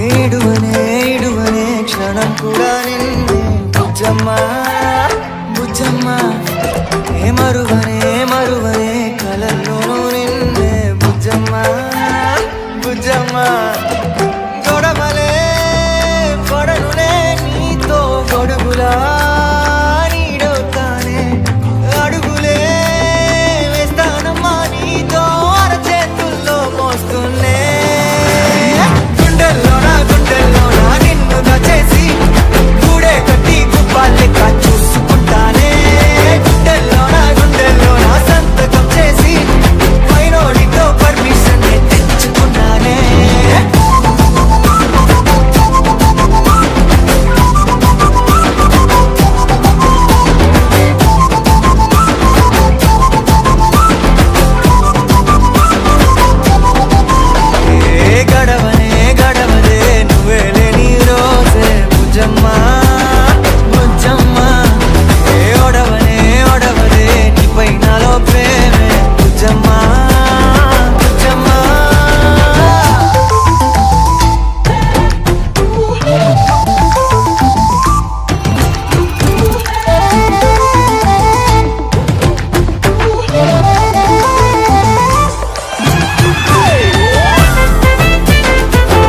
ఏడువనే ఏడువనే క్షణం కూడా నిన్నే బుజ్జమ్మ బుజ్జమ్మ ఏ మరువనే మరువనే కలల్లోనూ నిన్నే బుజ్జమ్మ బుజ్జమ్మ గొడవలే పడనులే నీతో గొడుగులా నీడవుతానే అడుగులే వేస్తానమ్మా నీతో అరచేతుల్లో మోస్తున్నే గుండెల్లోనా నిన్ను దచేసి గూడే కట్టి గుప్పాలెక్క చూసుకుంటానే గుండెల్లోనా సంతకం చేసి పైనోడితో పర్మిషన్ తెచ్చుకున్నానే గడవనే గడవదే నువ్వే లేని రోజే బుజ్జమ్మ బుజ్జమ్మ ఏ ఒడవనే ఒడవదే నీపై నాలో ప్రేమే బుజ్జమ్మ బుజ్జమ్మ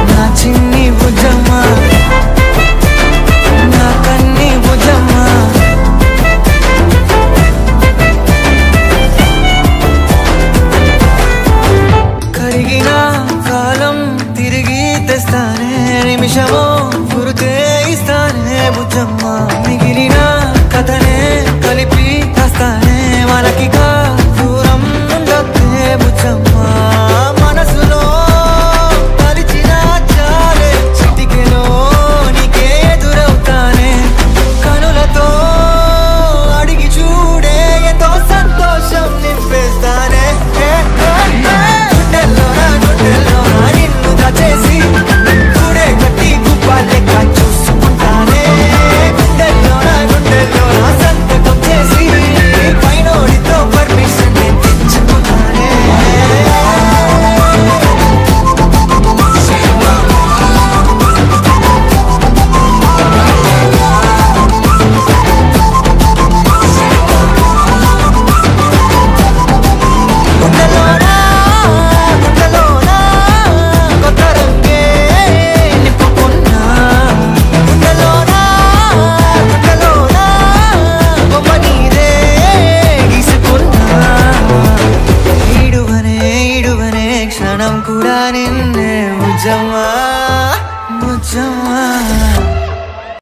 నా చిన్ని బుజ్జమ్మ నా కన్ని బుజ్జమ్మ కరిగిన కాలం తిరిగి తెస్తానే నిమిషమో గురుతే ఇస్తానే బుజ్జమ్మ మిగిలిన కథనే కలిపి రాస్తానే మనకిగా దూరం ఉండొద్దే బుజ్జమ్మ మనసులో తలిచిన చాలే చిటికెలో నీకే ఎదురవుతానే కనులతో అడిగి చూడే ఎంతో సంతోషం నింపేస్తానే గుండెల్లోనా నిన్ను దచేసి గూడే కట్టి గుప్పాలెక్క చూసుకుంటానే గుండెల్లోనా సంతకం చేసి పైనోడితో పర్మిషన్ తెచ్చుకున్నానే గుండెల్లోనా కొత్త రంగే నింపుకున్నా గుండెల్లోనా బొమ్మ నీదే గీసుకున్నా ఈడువనే ఈడువనే క్షణం కూడా నిన్నే బుజ్జమ్మ బుజ్జమ్మ